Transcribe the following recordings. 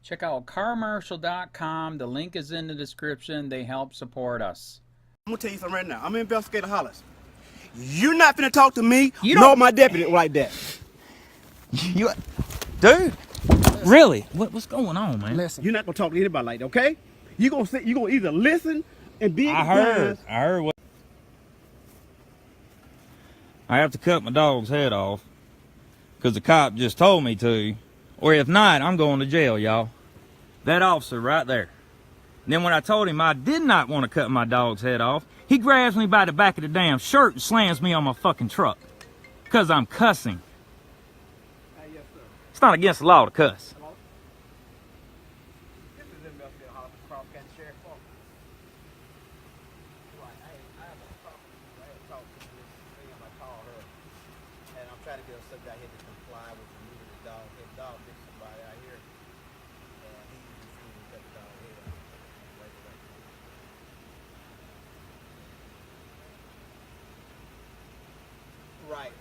Check out carmarshal.com. The link is in the description. They help support us. I'm gonna tell you something right now. I'm an investigator, Hollis. You're not finna talk to me, You nor my deputy like that. You, dude, really? What's going on, man? Listen, you're not gonna talk to anybody like that, okay? You gonna either listen and be. I heard what. I have to cut my dog's head off because the cop just told me to, or if not, I'm going to jail, y'all. That officer right there. And then when I told him I did not want to cut my dog's head off, he grabs me by the back of the damn shirt and slams me on my fucking truck because I'm cussing. Yes, sir. It's not against the law to cuss. Hello? This is investigator Hollis, Crawford County Sheriff's Office. Right, I have a problem. I had talked to this ma'am. I called her, and I'm trying to get a subject out here to comply with the need of the dog. His dog bit somebody out here, and he refused to cut the dog head off. Right.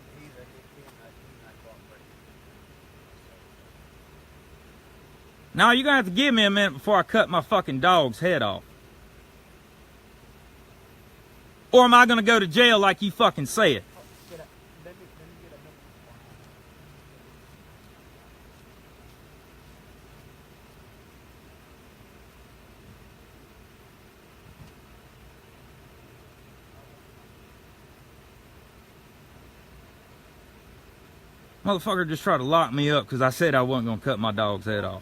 He's not cooperating. Now you're gonna have to give me a minute before I cut my fucking dog's head off. Or am I gonna go to jail like you fucking said? Let me get a minute. Motherfucker just tried to lock me up because I said I wasn't gonna cut my dog's head off.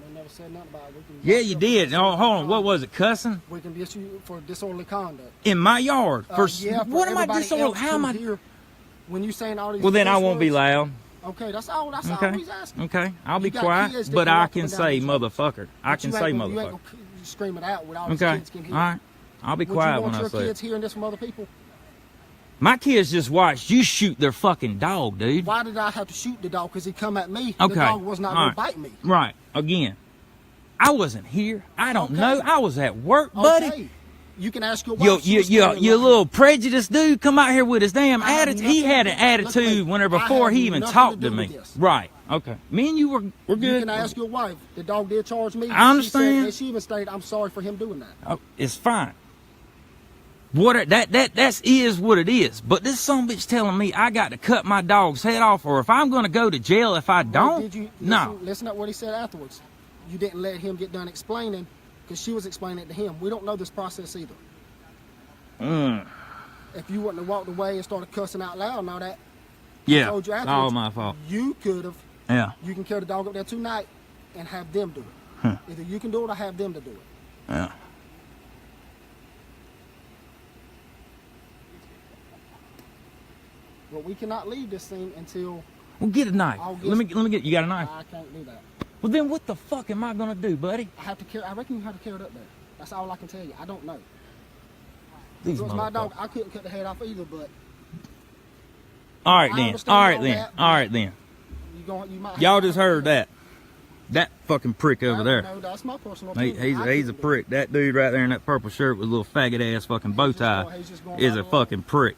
You never said nothing about it. Yeah, you did. Oh, hold on. What was it? Cussing? We can get you for disorderly conduct. In my yard? Yeah, What am I everybody disorderly? else How am I? here, when you saying all these Well, then I curse won't be words, loud. Okay, that's all. That's all Okay. he's asking. Okay. I'll You be got quiet, kids that but can I walk can up and down say the street. motherfucker. I But can you say ain't gonna- You motherfucker. ain't gonna scream it out with all these Okay. kids can hear. All right. I'll be Would quiet you when want I your say it. kids hearing this from other people? My kids just watched you shoot their fucking dog, dude. Why did I have to shoot the dog? Because he come at me. Okay. The dog was not All going right. to bite me. Right. Again, I wasn't here. I don't Okay. know. I was at work, buddy. Okay. You can ask your wife. You little prejudiced dude come out here with his damn I have attitude. He nothing had to an do- look at attitude me. whenever I before have he even nothing talked to to do me. with this. Right. Okay. Me and you we're good. You can ask your wife. The dog did charge me. I understand. She said, and she even stated, "I'm sorry for him doing that." Oh, it's fine. That is what it is. But this sumbitch telling me I got to cut my dog's head off, or if I'm going to go to jail if I don't. Did you No. listen to what he said afterwards? You didn't let him get done explaining because she was explaining it to him. We don't know this process either. If you wouldn't have walked away and started cussing out loud and all that, Yeah. told you It's afterwards, all my fault. you could have. Yeah. You can carry the dog up there tonight and have them do it. Huh. Either you can do it or have them to do it. Yeah. But we cannot leave this scene until Well, get a knife. I'll get- Let me get. You got a knife? I can't do that. Well, then what the fuck am I gonna do, buddy? I have to carry. I reckon you have to carry it up there. That's all I can tell you. I don't know. These If it was my dog, motherfuckers. I couldn't cut the head off either. But All right I then. understand All right all then. that, All right then. you might. Y'all just heard that. That fucking prick over there. No, that's my personal He, opinion. he's a prick. That dude right there in that purple shirt with a little faggot ass fucking bow tie he's just going is right a along. fucking prick.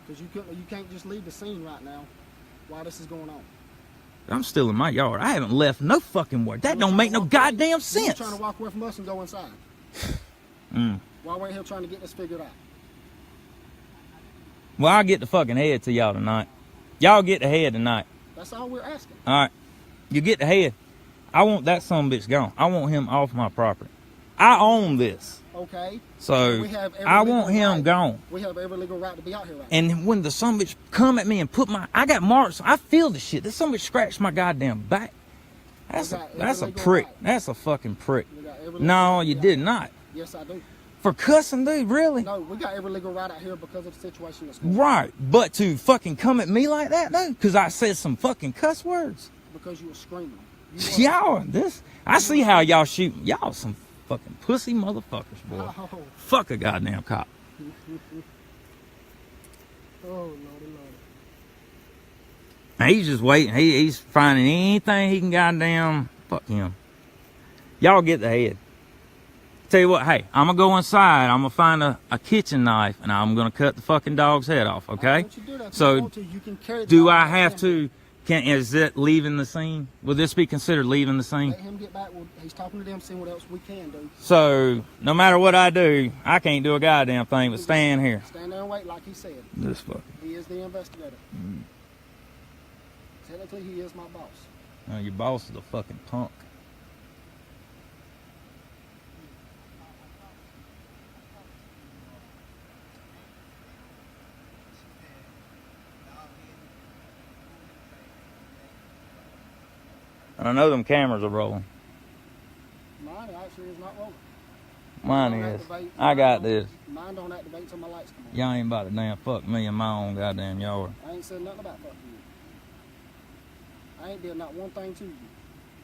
Because you can't just leave the scene right now while this is going on. I'm still in my yard. I haven't left no fucking word. That don't make no goddamn You're sense. trying to walk away from us and go inside. While we're here trying to get this figured out. Well, I'll get the fucking head to y'all tonight. Y'all get the head tonight. That's all we're asking. All right. You get the head. I want that sumbitch gone. I want him off my property. I own this. Okay. So We have every I legal want him right. gone. We have every legal right to be out here right And when the sumbitch come at me and put I got marks. I feel the shit. This sumbitch scratched my goddamn back. That's got every a legal prick. right. That's a fucking prick. We got every No, legal you right. did not. Yes, I do. For cussing, dude, really? No, we got every legal right out here because of the situation that's going on. Right. But to fucking come at me like that, dude, because I said some fucking cuss words. Because you were screaming. You Y'all, I see how y'all shoot. Y'all some fucking pussy motherfuckers, boy. Oh, Fuck a goddamn cop. Lordy, Lordy. And he's just waiting. He's finding anything he can goddamn. Fuck him. Y'all get the head. Tell you what, hey, I'm gonna go inside. I'm gonna find a kitchen knife, and I'm gonna cut the fucking dog's head off. Okay? So, do I have to? Is it leaving the scene? Will this be considered leaving the scene? Let him get back. He's talking to them, seeing what else we can do. So, no matter what I do, I can't do a goddamn thing but stand here. Stand there and wait, like he said. This fucking. He is the investigator. Technically, he is my boss. No, your boss is a fucking punk. I know them cameras are rolling. Mine actually is not rolling. Mine is. I got this. Mine don't activate until my lights come on. Y'all ain't about to damn fuck me in my own goddamn yard. I ain't said nothing about fucking you. I ain't did not one thing to you.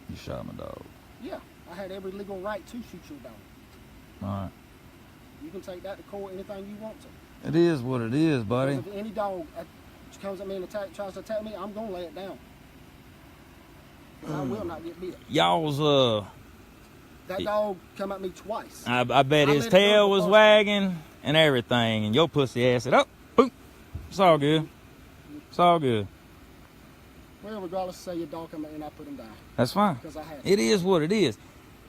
You shot my dog. Yeah, I had every legal right to shoot your dog. Alright. You can take that to court anything you want to. It is what it is, buddy. If any dog comes at me and tries to attack me, I'm going to lay it down. I will not get bit. Y'all's, That dog come at me twice. I bet his tail was wagging and everything, and your pussy ass said, oh, boom. It's all good. It's all good. Well, regardless, say your dog come at me and I put him down. That's fine. Because I had to. It is what it is.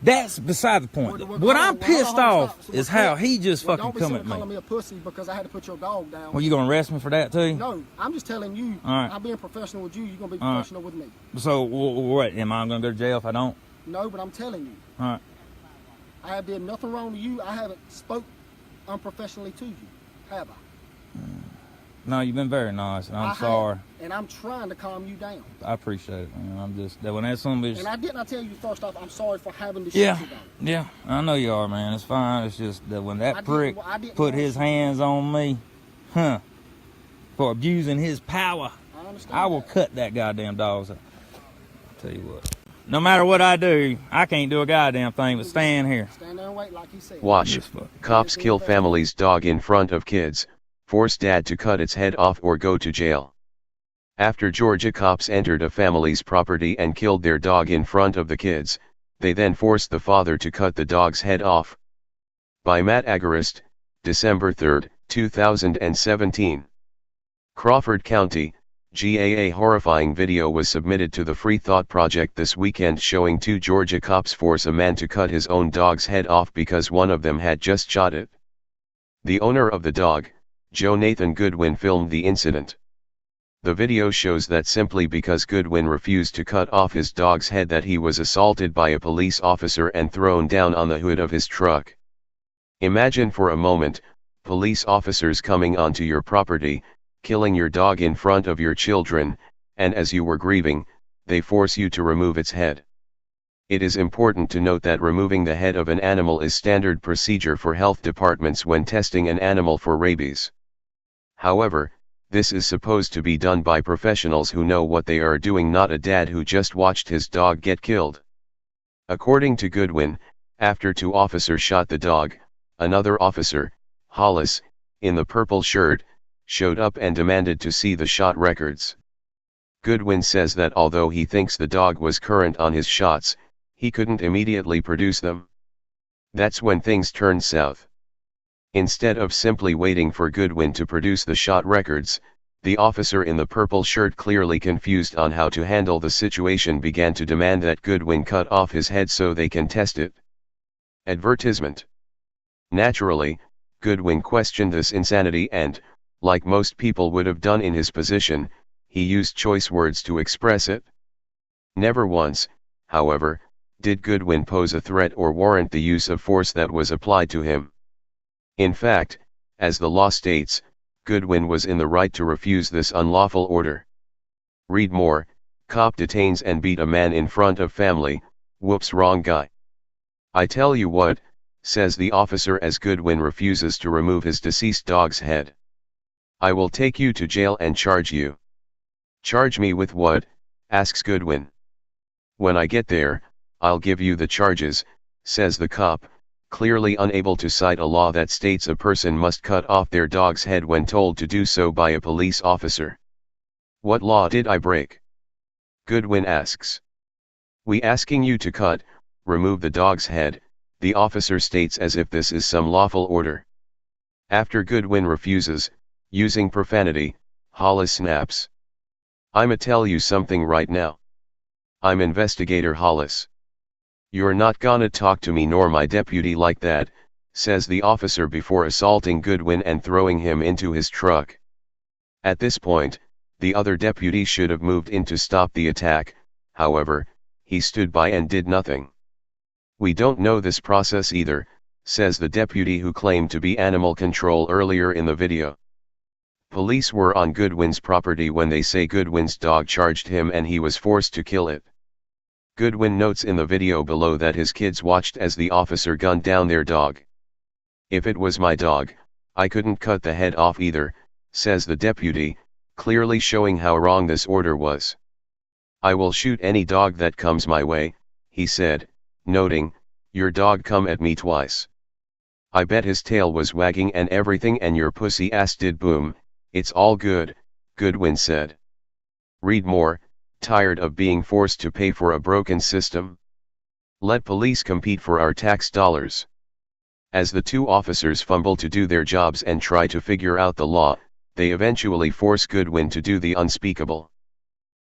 That's beside the point. What I'm pissed off is how he just fucking come at me. Don't be calling me a pussy because I had to put your dog down. Well, you gonna arrest me for that too? No, I'm just telling you. All right. I'm being professional with you. You're gonna be professional with me. So what? Am I gonna go to jail if I don't? No, but I'm telling you. All right. I have did nothing wrong to you. I haven't spoke unprofessionally to you, have I? No, you've been very nice, and I'm sorry. And I'm trying to calm you down. I appreciate it, man. I'm just that when that somebody's. And I didn't tell you first off. I'm sorry for having to shoot Yeah, you down. yeah. I know you are, man. It's fine. It's just that when that prick didn't put his hands on me, for abusing his power, I understand. I will cut that goddamn dog's head. Tell you what. No matter what I do, I can't do a goddamn thing but stand here. Stand there and wait, like he said. Watch. Cops kill family's dog in front of kids, force dad to cut its head off or go to jail. After Georgia cops entered a family's property and killed their dog in front of the kids, they then forced the father to cut the dog's head off. By Matt Agarist, December 3, 2017. Crawford County, GA. A horrifying video was submitted to the Free Thought Project this weekend showing two Georgia cops force a man to cut his own dog's head off because one of them had just shot it. The owner of the dog, Joe Nathan Goodwin, filmed the incident. The video shows that simply because Goodwin refused to cut off his dog's head that he was assaulted by a police officer and thrown down on the hood of his truck. Imagine for a moment, police officers coming onto your property, killing your dog in front of your children, and as you were grieving, they force you to remove its head. It is important to note that removing the head of an animal is standard procedure for health departments when testing an animal for rabies. However, this is supposed to be done by professionals who know what they are doing, not a dad who just watched his dog get killed. According to Goodwin, after two officers shot the dog, another officer, Hollis, in the purple shirt, showed up and demanded to see the shot records. Goodwin says that although he thinks the dog was current on his shots, he couldn't immediately produce them. That's when things turned south. Instead of simply waiting for Goodwin to produce the shot records, the officer in the purple shirt, clearly confused on how to handle the situation, began to demand that Goodwin cut off his head so they can test it. Advertisement. Naturally, Goodwin questioned this insanity and, like most people would have done in his position, he used choice words to express it. Never once, however, did Goodwin pose a threat or warrant the use of force that was applied to him. In fact, as the law states, Goodwin was in the right to refuse this unlawful order. Read more. Cop detains and beat a man in front of family, whoops, wrong guy. I tell you what, says the officer as Goodwin refuses to remove his deceased dog's head. I will take you to jail and charge you. Charge me with what? Asks Goodwin. When I get there, I'll give you the charges, says the cop, clearly unable to cite a law that states a person must cut off their dog's head when told to do so by a police officer. What law did I break? Goodwin asks. We asking you to remove the dog's head, the officer states as if this is some lawful order. After Goodwin refuses, using profanity, Hollis snaps. "I'ma tell you something right now. I'm Investigator Hollis. You're not gonna talk to me nor my deputy like that," says the officer before assaulting Goodwin and throwing him into his truck. At this point, the other deputy should have moved in to stop the attack, however, he stood by and did nothing. "We don't know this process either," says the deputy who claimed to be animal control earlier in the video. Police were on Goodwin's property when they say Goodwin's dog charged him and he was forced to kill it. Goodwin notes in the video below that his kids watched as the officer gunned down their dog. "If it was my dog, I couldn't cut the head off either," says the deputy, clearly showing how wrong this order was. "I will shoot any dog that comes my way," he said, noting, "Your dog come at me twice. I bet his tail was wagging and everything and your pussy ass did boom, it's all good," Goodwin said. Read more. Tired of being forced to pay for a broken system? Let police compete for our tax dollars. As the two officers fumble to do their jobs and try to figure out the law, they eventually force Goodwin to do the unspeakable.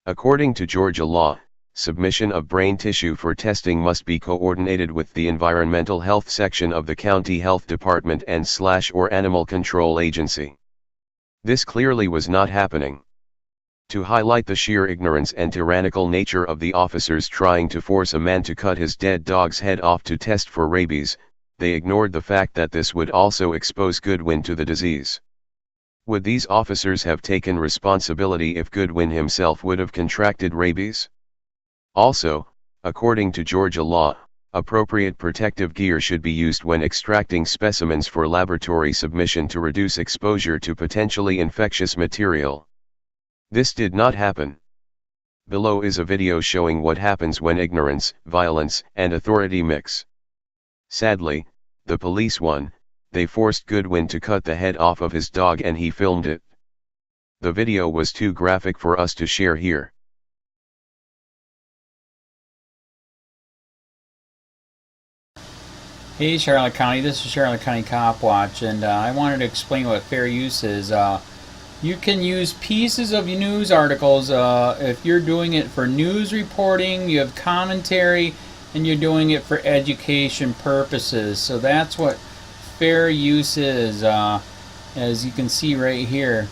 According to Georgia law, submission of brain tissue for testing must be coordinated with the environmental health section of the county health department and/or animal control agency. This clearly was not happening. To highlight the sheer ignorance and tyrannical nature of the officers trying to force a man to cut his dead dog's head off to test for rabies, they ignored the fact that this would also expose Goodwin to the disease. Would these officers have taken responsibility if Goodwin himself would have contracted rabies? Also, according to Georgia law, appropriate protective gear should be used when extracting specimens for laboratory submission to reduce exposure to potentially infectious material. This did not happen. Below is a video showing what happens when ignorance, violence, and authority mix. Sadly, the police won. They forced Goodwin to cut the head off of his dog and he filmed it. The video was too graphic for us to share here. Hey Charlotte County, this is Charlotte County Cop Watch, and I wanted to explain what fair use is. You can use pieces of news articles if you're doing it for news reporting, you have commentary, and you're doing it for education purposes. So that's what fair use is, as you can see right here.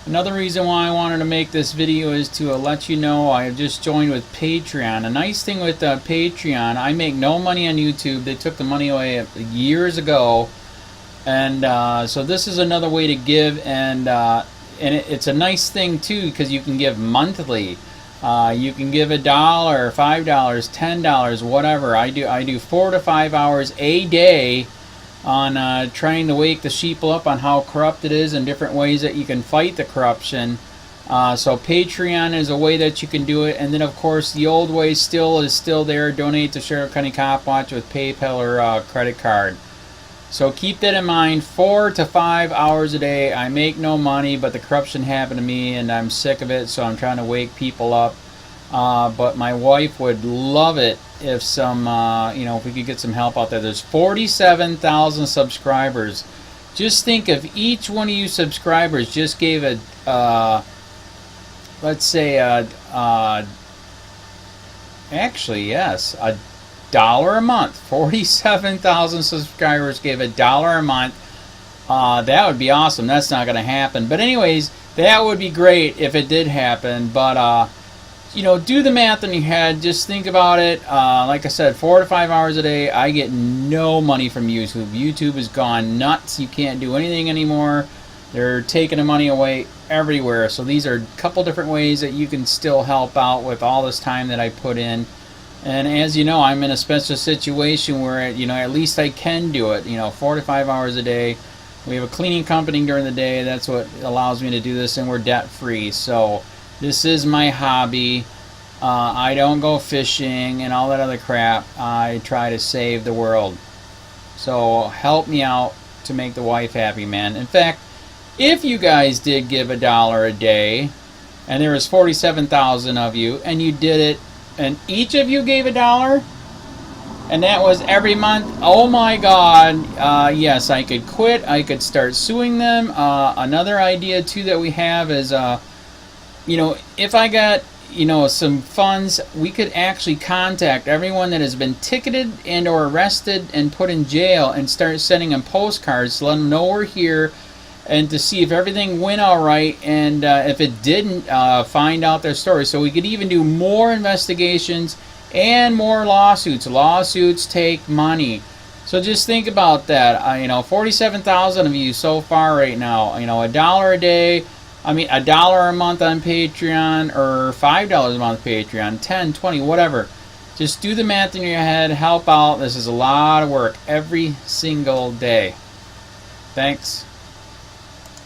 Another reason why I wanted to make this video is to let you know I have just joined with Patreon. A nice thing with Patreon, I make no money on YouTube. They took the money away years ago, and so this is another way to give, and it's a nice thing too because you can give monthly. You can give $1, $5, $10, whatever. I do 4 to 5 hours a day on trying to wake the sheep up on how corrupt it is and different ways that you can fight the corruption. So Patreon is a way that you can do it, and then of course the old way is still there. Donate to Charlotte County Cop Watch with PayPal or credit card. So keep that in mind. 4 to 5 hours a day. I make no money, but the corruption happened to me and I'm sick of it, so I'm trying to wake people up. But my wife would love it if if we could get some help out there. There's 47,000 subscribers. Just think if each one of you subscribers just gave let's say actually yes, $1 a month. 47,000 subscribers gave $1 a month. That would be awesome. That's not going to happen. But anyways, that would be great if it did happen. But do the math in your head. Just think about it. Like I said, 4 to 5 hours a day. I get no money from YouTube. YouTube has gone nuts. You can't do anything anymore. They're taking the money away everywhere. So these are a couple different ways that you can still help out with all this time that I put in. And as you know, I'm in a special situation where, at least I can do it. 4 to 5 hours a day. We have a cleaning company during the day. That's what allows me to do this, and we're debt free. So this is my hobby. I don't go fishing and all that other crap. I try to save the world. So help me out to make the wife happy, man. In fact, if you guys did give $1 a day, and there was 47,000 of you, and you did it, and each of you gave $1, And that was every month. Oh my God. Yes, I could quit. I could start suing them. Another idea too that we have is, you know, if I got, you know, some funds, we could actually contact everyone that has been ticketed and or arrested and put in jail and start sending them postcards to let them know we're here and to see if everything went all right, and if it didn't, find out their story. So we could even do more investigations and more lawsuits. Lawsuits take money. So just think about that. You know, 47,000 of you so far right now. You know, $1 a day. I mean, $1 a month on Patreon, or $5 a month Patreon, 10, 20, whatever. Just do the math in your head. Help out. This is a lot of work every single day. Thanks.